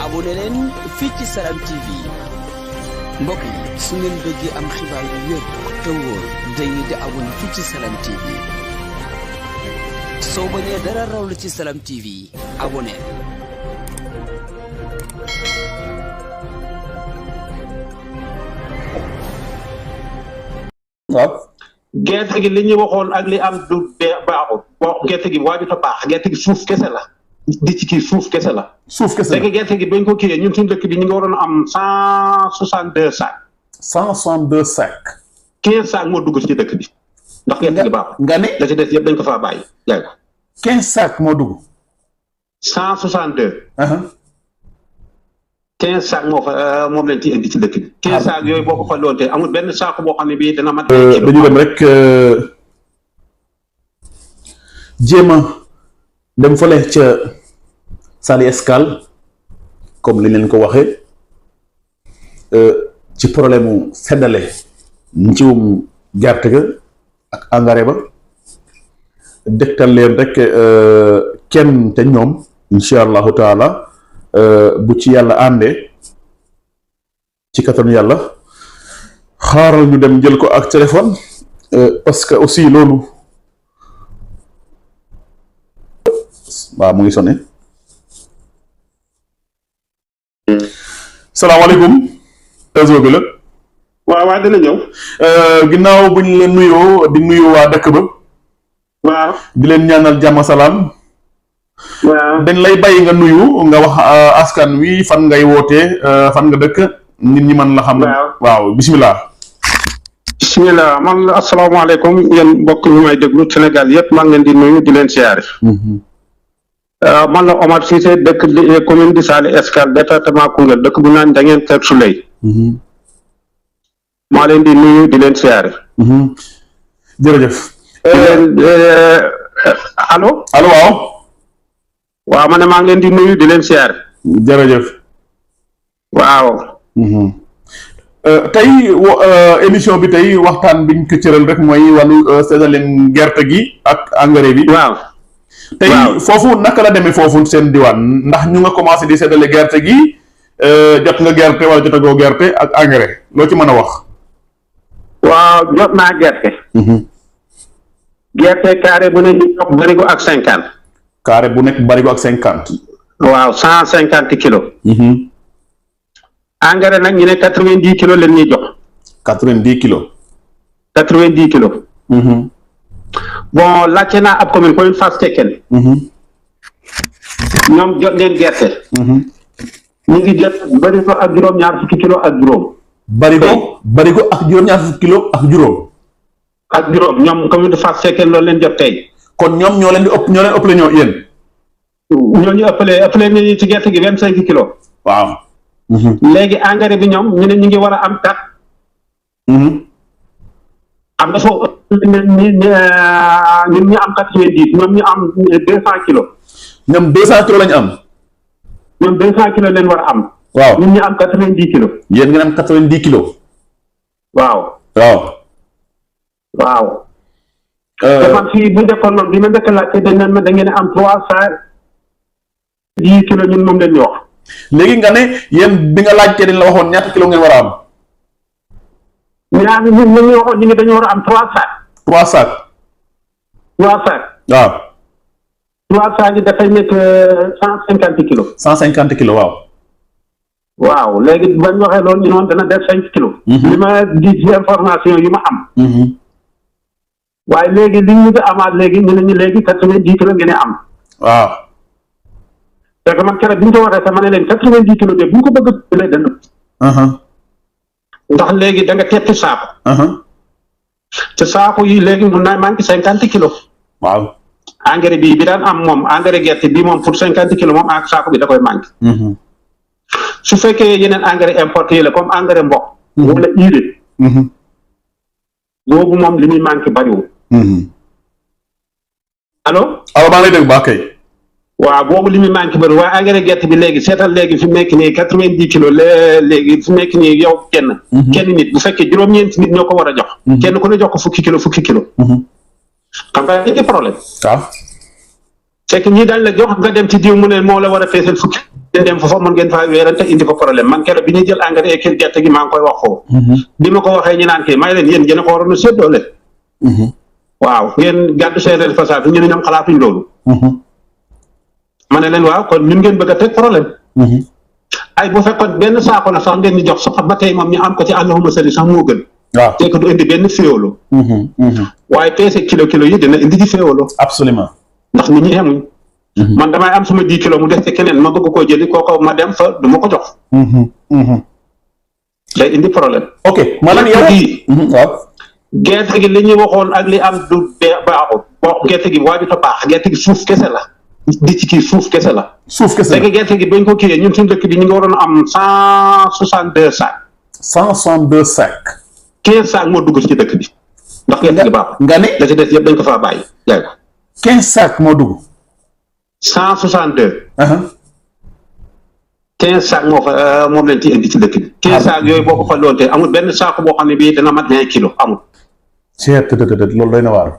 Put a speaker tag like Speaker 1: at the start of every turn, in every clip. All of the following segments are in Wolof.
Speaker 1: abonné leen fii ci Salam TV mbokk yi su ngeen bëggee am xibaar yu wér te wóor dañuy di abonné fii ci Salam TV soo bañee dara raw la ci Salam TV abonné.
Speaker 2: waaw
Speaker 3: gerte gi li ñuy waxoon ak li am du baaxul boo gerte gi waajut a baax gerte gi suuf kese la di ci kii suuf kese la.
Speaker 2: suuf kese
Speaker 3: léegi gerte gi bañ ko kiiyee ñun suñu dëkk bi ñu ngi waroon am 162 sacs.
Speaker 2: 162 sacs.
Speaker 3: 15 sacs moo dugg ci dëkk bi. ndax gerte gi baaxul.
Speaker 2: nga ne
Speaker 3: la ci des yëpp dañ ko faa bàyyi jaay ko.
Speaker 2: 15 sacs moo dugg.
Speaker 3: 162. 15 sacs moom lañ ci indi ci dëkk bi. 15 sacs yooyu boo ko fa loon te amul benn saako boo xam ne bii dana mat.
Speaker 2: dañu dem rek jéem a dem fële ca Saly Escale comme li leen ko waxee ci problème mu seddale njiwum gerte ga ak engrais ba dégtal leen rek kenn te ñoom incha allahu taala bu ci yàlla àndee ci kattanu yàlla xaaral ñu dem jël ko ak téléphone parce que aussi loolu waaw mu ngi sonné salaamaaleykum réseau bi la
Speaker 3: waaw dina ñëw.
Speaker 2: ginnaaw bu ñu leen nuyoo di nuyu waa dëkk ba
Speaker 3: waaw
Speaker 2: di leen ñaanal jàmm salaam
Speaker 3: waaw
Speaker 2: dañ lay bàyyi nga nuyu nga wax askan wi fan ngay wootee fan nga dëkk nit ñi mën la xam. waaw bisimilah.
Speaker 3: bisimilah man la asalaamaaleykum yéen mbokk ñu may déglu Sénégal yëpp maa ngi leen di nuyu di leen siyaare. man la Omar Cissé dëkk commune di Saly Escale département Koungheul dëkk bu naan Ndiangène Kër Souley. maa leen di nuyu di leen siyaare.
Speaker 2: jërëjëf.
Speaker 3: allo.
Speaker 2: allo waaw.
Speaker 3: waaw ma ne maa ngi leen di nuyu di leen siyaare.
Speaker 2: jërëjëf.
Speaker 3: waaw.
Speaker 2: tey émission bi tey waxtaan biñ ko cëral rek mooy wàllu séddaleem gerte gi ak engrais bi.
Speaker 3: waaw.
Speaker 2: tey foofu naka la demee foofu seen diwaan ndax ñu nga commencé di séddale gerte gi jot nga gerte wala jotagoo gerte ak engrais loo ci mën a wax.
Speaker 3: waaw jot naa gerte. gerte carré bu nekk ñu jox barigo ak 50.
Speaker 2: carré bu nekk barigo ak 50.
Speaker 3: waaw 150 kilos. engrais nag ñu ne 90 kilos leen ñuy jox.
Speaker 2: 90 kilos.
Speaker 3: 90 kilos. bon laajte naa ab commune Fass Cekkeen. ñoom jot ngeen gerte. ñu ngi jot barigo ak juróom-ñaar fukki kilos ak juróom.
Speaker 2: barigo ak juróom-ñaar fukki kilos ak juróom.
Speaker 3: ak juróom ñoom commune Fass Cekkeen loolu leen jot tey.
Speaker 2: kon ñoom ñoo leen di ëpp ñoo leen ëppale ñoo yéen.
Speaker 3: ñoo ñu ëppale nañu ci gerte gi 25 kilos.
Speaker 2: waaw.
Speaker 3: léegi engrais bi ñoom ñu ne ñu ngi war a am 4. am na foofu ñun ñu am 90 ñoom ñu am 200 kilos.
Speaker 2: ñoom 200 kilos lañu am.
Speaker 3: ñoom 200 kilos leen war a am.
Speaker 2: waaw
Speaker 3: ñun ñu am 90 kilos.
Speaker 2: yéen ngeen am 90 kilos.
Speaker 3: waaw.
Speaker 2: waaw.
Speaker 3: waaw. te man fii bu njëkkoon noonu bi ma njëkk a laajte dañ ne ma da ngeen am 310 kilos ñun moom leen ñu wax.
Speaker 2: léegi nga ne yéen bi nga laajtee dañ la waxoon ñaata kilo ngeen war a am.
Speaker 3: ñun ñu waxoon ñu ne dañu war a am 3 sacs.
Speaker 2: 3 sacs.
Speaker 3: 3 sacs.
Speaker 2: waaw.
Speaker 3: 3 sacs yi dafay nekk 150 kilos.
Speaker 2: 150 kilos waaw.
Speaker 3: waaw léegi bañ waxee loolu ñu noonu dana def 5 kilos. li ma di ci information yi ma am. waaye léegi li ñu amaat léegi ñu ne ñu léegi 90 kilos ngeen am.
Speaker 2: waaw.
Speaker 3: parce que man keroog bi ñu ko waxee sax ma ne leen 90 kilos de bu ñu ko bëgg a jëlee dana. ndax léegi da nga tetti saako. te saako yi léegi mun naa manqué 50 kilos.
Speaker 2: waaw.
Speaker 3: engrais bi daan am moom engrais gerte bi moom pour 50 kilos moom ak saako bi da koy manqué. su fekkee yeneen engrais importé yi la comme engrais mboq. wala urée. boobu moom li muy manqué bariwul. allo.
Speaker 2: allo maa ngi lay dégg baax kay.
Speaker 3: waaw boobu li muy manqué bëri waaye engrais gerte bi léegi seetal léegi fi mu nekk nii 90 kilos léegi fi mu nekk nii yow kenn nit bu fekkee juróom-ñeenti nit ñoo ko war a jox. kenn ku ne jox ko fukki kilo. xam nga dañuy problème.
Speaker 2: waaw.
Speaker 3: c'est que ñii dañ la jox nga dem ci diw mu ne moo la war a feesal fukki. ngeen dem foofu mën ngeen faa weerante indi fa problème man keroog bi ñuy jël engrais kii gerte gi maa ngi koy wax foofu. bi ma ko waxee ñu naan kii may leen yéen gën a ko waroon a séddoo leen. waaw ngeen gàddu seen responsable ñu ne ñoom xalaatuñ loolu. ma ne leen waaw kon ñun ngeen bëgg a teg problème. ay bu fekkoon benn saako la sax ngeen di jox sax ba tey moom ñu am ko ci allahuma sali sax moo gën.
Speaker 2: waaw
Speaker 3: te ko du indi benn féewalo. waaye peese kilo yi dina indi ci féewalo.
Speaker 2: absolument
Speaker 3: ndax nit ñi xemuñ. man damay am sama 10 kilos mu des ci keneen ma bëgg koo jëli kooko ma dem fa du ma ko jox. day indi problème.
Speaker 2: ok maanaam yow waaw.
Speaker 3: gerte gi li ñu waxoon ak li am du baaxul boo gerte gi waajut a baax gerte gi suuf kese la. di ci kii suuf kese la.
Speaker 2: suuf kese la
Speaker 3: léegi gerte gi bañ ko kiiyee ñun suñu dëkk bi ñu ngi waroon am 162 sacs.
Speaker 2: 162 sacs.
Speaker 3: 15 sacs moo dugg ci dëkk bi. ndax gerte gi baaxul.
Speaker 2: nga ne
Speaker 3: la ci des yëpp dañ ko faa bàyyi jaay ko.
Speaker 2: 15 sacs moo dugg.
Speaker 3: 162. 15 sacs moo fa moom lañ ci indi ci dëkk bi. 15 sacs yooyu boo ko fa loon te amul benn saako boo xam ne bii dana mat 20 kilos amul.
Speaker 2: loolu doy na waar.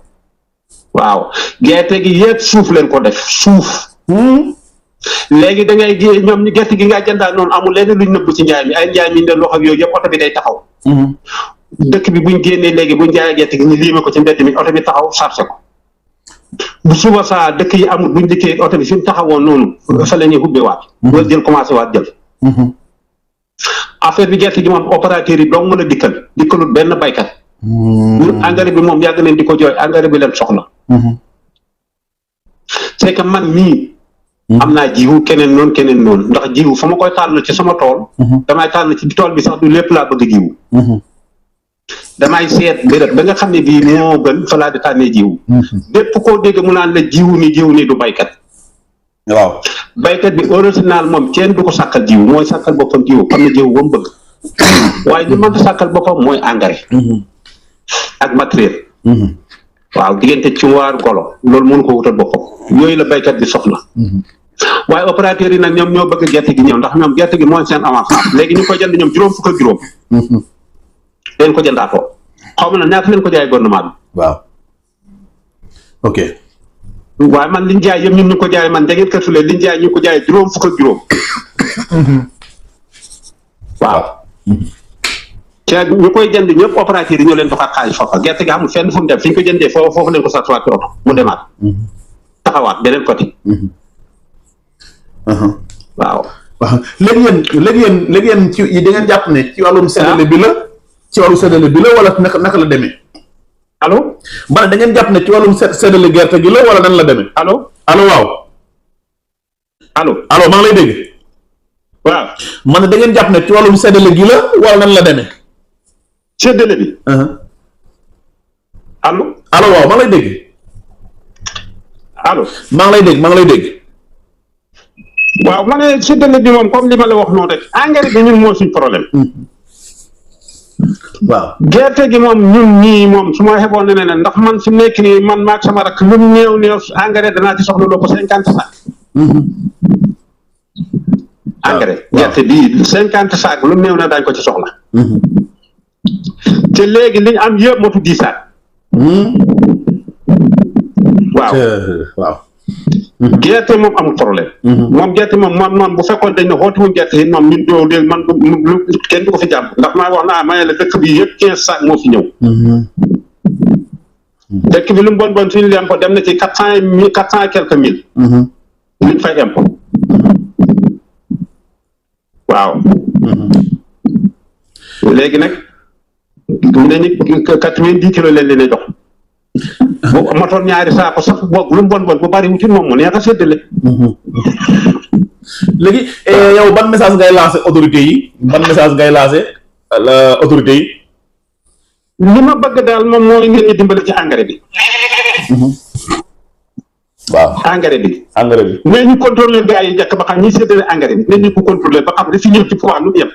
Speaker 3: waaw gerte gi yëpp suuf leen ko def suuf. léegi da ngay ji ñoom ñu gerte gi nga jëndaal noonu amul lenn luñ nëbb ci njaay mi ay njaay mi ne loxo ak yooyu yëpp oto bi day taxaw. dëkk bi buñ génnee léegi buñ jaayee gerte gi ñu liime ko ci mbedd mi oto bi taxaw chargé ko. bu suba saa dëkk yi amul buñ dikkee oto bi fi mu taxawoon noonu fa la ñuy ubbewaat. wala jël commencé waat jël. affaire bi gerte gi moom opérateur yi dong mën a dikkalul benn baykat. ñun engrais bi moom yàgg nañ di ko jooy engrais bi leen soxla. c'est que man mii. am naa jiwu keneen noonu ndax jiwu fa ma koy tànn ci sama tool. damay tànn ci tool bi sax du lépp laa bëgg jiwu. damay seet béréb ba nga xam ne bii moo gën fa laa di tànnee jiwu. bépp koo dégg mu naan la jiwu ni du baykat.
Speaker 2: waaw
Speaker 3: baykat bi original moom kenn du ko sàkkal jiwu mooy sàkkal boppam jiwu xam ne jiwu ba mu bëgg. waaye li mënta sàkkal boppam mooy engrais. ak matériel. waaw diggante ci waar golo loolu mënu ko wutal boppam yooyu la baykat bi soxla. waaye opérateur yi nag ñoom ñoo bëgg gerte gi ñëw ndax ñoom gerte gi mooy seen avancement léegi ñu koy jënd ñoom juróom fukk ak juróom. leen ko jëndaatoo xaw ma na ñaata leen ko jaay gouvernement bi.
Speaker 2: waaw ok.
Speaker 3: waaye man liñ jaay yëpp ñun ñu ko jaay man da ngeen kër fule liñ jaay ñu ko jaay juróom fukk ak juróom. waaw. te ñu koy jënd ñëpp opérateur yi ñoo leen doxaat xaalis foofa gerte gi amul fenn fu mu dem fi ñu ko jëndee foofu leen ko sartuwaat ci oto mu demaat. taxawaat beneen côté. waaw.
Speaker 2: léegi yéen ci da ngeen jàpp ne ci wàllum séddale bi la. ci wàllu séddale bi la wala naka la demee.
Speaker 3: allo.
Speaker 2: man da ngeen jàpp ne ci wàllum séddale gerte gi la wala nan la demee.
Speaker 3: allo.
Speaker 2: waaw. allo maa ngi lay dégg.
Speaker 3: waaw.
Speaker 2: man da ngeen jàpp ne ci wàllum séddale gi la wala nan la demee.
Speaker 3: séddale bi. allo.
Speaker 2: waaw maa ngi lay dégg.
Speaker 3: allo.
Speaker 2: maa ngi lay dégg.
Speaker 3: waaw ma ne séddale bi moom comme li ma la wax noonu rek engrais bi ñun moo suñ problème.
Speaker 2: waaw
Speaker 3: gerte gi moom ñun ñii moom su ma xeboon ne ne ndax man fi mu nekk nii man maag sama rakk lu mu néew engrais danaa ci soxla loo ko 50 sacs. engrais gerte bii 50 sacs lu mu néew na daañu ko ci soxla. te léegi li ñu am yëpp motu 10 sacs. waaw. gerte moom amul problème. moom gerte moom bu fekkoon dañ ne xootiwuñ gerte yi moom ñun doo dégg man kenn du ko fi jàmm ndax maa wax naa ma ne la dëkk bi yëpp 15 sacs moo fi ñëw. dëkk bi lu mu bon suñu impôt dem na ci 400 et quelques mille. luñ fay impôt. waaw. léegi nag mu ne ni 90 kilos leen leen jox. bu matoon ñaari saako sax boog lu mu bon bu bari wuti moom mu neex a séddale.
Speaker 2: léegi yow ban message ngay lancé autorité yi autorité yi.
Speaker 3: li ma bëgg daal moom mooy ngeen ñu dimbali ci engrais bi.
Speaker 2: waaw
Speaker 3: engrais bi.
Speaker 2: mais
Speaker 3: ñu contrôler gars yi njëkk ba xam ñi séddale engrais bi ñu ko contrôler ba xam ne fi ñëw ci pouvoir lu mu yem.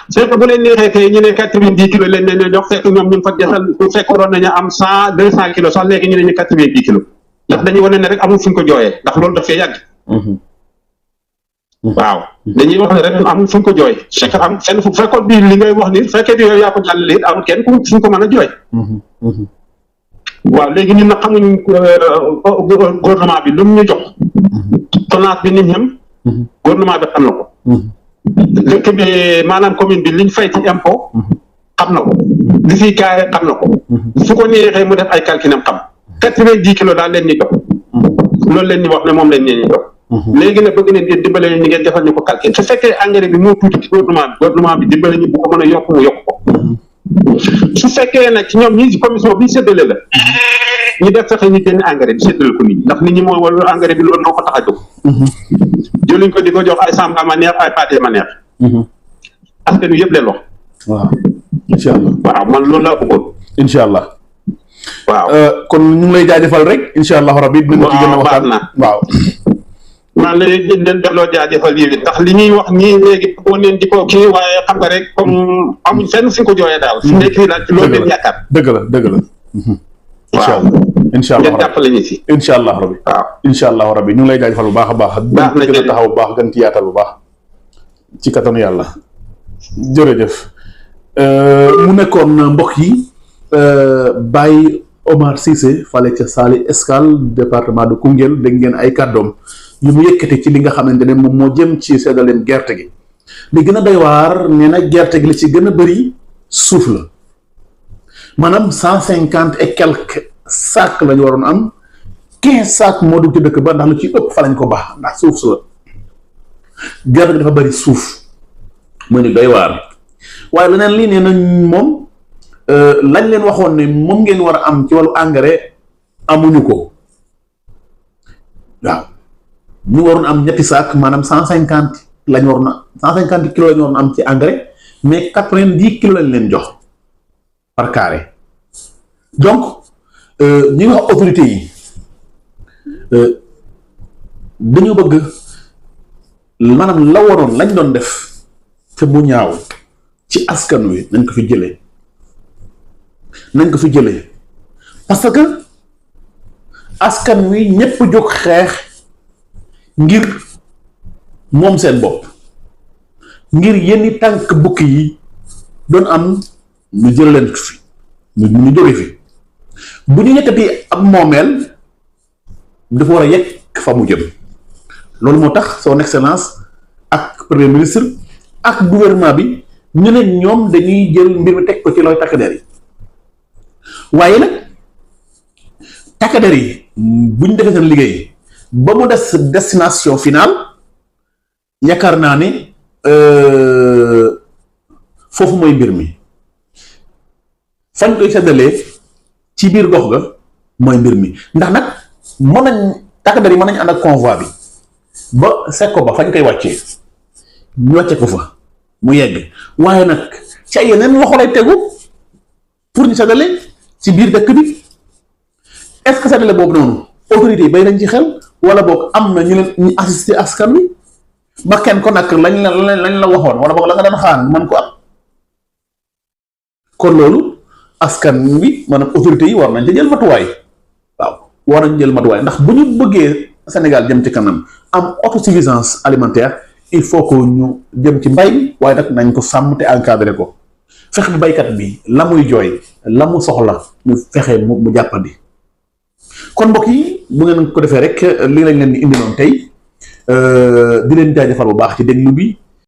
Speaker 3: c'est que bu leen neexee kay ñu ne 90 kilos leen ne jox fekk ñoom ñu ngi fa desal bu fekk waroon nañu am 200 kilos sax léegi ñu ne ñu 90 kilos ndax dañuy wane ne rek amul fu ñu ko jooyee ndax loolu daf fee yàgg. waaw dañuy wax ne rek amul fu ñu ko jooy c'est que am fenn fu fekkoon bii li ngay wax ni fekkee bi yooyu yaa ko jàllale it amul kenn fu ñu ko mën a jooy. waaw léegi ñun nag xamuñ gouvernement bi lu mu ñu jox. tonnage bi nit ñam gouvernement bi xam na ko. dëkk bi maanaam commune bi liñ fay ci impôt. xam na ko li fiy gaare xam na ko. su ko neexee mu def ay calculam xam. 90 kilos daal leen ni jox. loolu leen ni wax ne moom leen ni jox. léegi nag bëgg nañ ngeen dimbale ni ngeen defal ñu ko calcul su fekkee engrais bi moo tuuti ci gouvernement bi dimbale ñu bu ko mën a yokk mu yokk ko. su fekkee nag ci ñoom ñii ci commission bi séddale la. ñu def fexe ñu génn engrais bi séddale ko nit ñi ndax nit ñi mooy wala engrais bi loolu moo ko tax a jóg. jëluñ ko di ko jox ay samba ma neex ay pâté ma neex. askan wi yëpp leen wax.
Speaker 2: waaw incha allah
Speaker 3: waaw man loolu laa bëggoon.
Speaker 2: incha allah.
Speaker 3: waaw
Speaker 2: kon ñu ngi lay jaajëfal rek incha allah rabbi. dinañ ci gën a waxtaan waaw.
Speaker 3: maa ngi leen leen delloo jaajëfal yi ndax li ñuy wax nii léegi boo leen di ko kii waaye xam nga rek comme amuñ fenn fi ko jooyee daal. fi nekk nii daal ci loolu leen yaakaar.
Speaker 2: dëgg la dëgg la.
Speaker 3: waaw
Speaker 2: incha allah
Speaker 3: ngeen jàppale ñu si.
Speaker 2: incha allah rabbi.
Speaker 3: waaw
Speaker 2: incha allah rabbi ñu ngi lay jaajëfal bu baax a baax.
Speaker 3: baax na
Speaker 2: gën a taxaw bu baax gën ci yaatal bu baax. ci kattanu yàlla. jërëjëf. mu nekkoon mbokk yi Baye Omar Cissé fale ca Saly Escale département de Koungheul dégg ngeen ay kàddoom yu mu yëkkati ci li nga xamante ne moom moo jëm ci seddaleem gerte gi li gën a doy waar nee na gerte gi li ci gën a bëri suuf la maanaam 150 et quelques sacs la ñu waroon am 15 sacs moo dugg ci dëkk ba ndax lu ci ëpp fa lañ ko baax ndax suuf su la gerte gi dafa bëri suuf mu ni doy waar waaye leneen lii nee na moom lañ leen waxoon ne moom ngeen war a am ci wàllu engrais amuñu ko waaw ñu waroon am ñetti saak maanaam 150 lañ waroon a 150 kilos lañ waroon am ci engrais mais 90 kilos lañ leen jox par carré donc ñi nga wax autorité yi dañu bëgg maanaam la waroon lañ doon def te mu ñaaw ci askan wi nañ ko fi jëlee parce que askan wi ñëpp jóg xeex ngir moom seen bopp ngir yenni tànk bukki yi doon am ñu jël leen fi ñu jóge fi bu ñu yëkkati ab moomeel dafa war a yegg fa mu jëm loolu moo tax son excellence ak premier ministre ak gouvernement bi ñu ne ñoom dañuy jël mbir mi teg ko ci looy takk der yi waaye nag takk der yi bu ñu defee seen liggéey ba mu des destination finale yaakaar naa ni foofu mooy mbir mi fañ koy seddalee ci biir gox ga mooy mbir mi ndax nag mën nañ takk der yi mën nañ ànd ak convoi bi ba sekko ba fañ koy wàccee ñu wàcce ko fa mu yegg waaye nag ci ay yeneen loxo lay tegu pour ñu seddale ci biir dëkk bi est-ce que seddale boobu noonu autorité yi bay nañ ci xel wala boog am na ñu leen ñu assister askan wi ba kenn ko nag lañ la waxoon wala boog la nga doon xaar mën ko am kon loolu askan wi maanaam autorité yi war nañ ci jël matuwaay waaw war nañ jël matuwaay ndax bu ñu bëggee Sénégal jëm ci kanam am autosuffisance alimentaire il faut que ñu jëm ci mbay mi waaye nag nañ ko sàmm te encadré ko fexe bu baykat bi la muy jooy la mu soxla ñu fexe mu jàppandi kon mbokk yi bu ngeen ko defee rek lii lañ leen di indi noonu tey di leen jaajëfal bu baax ci déglu bi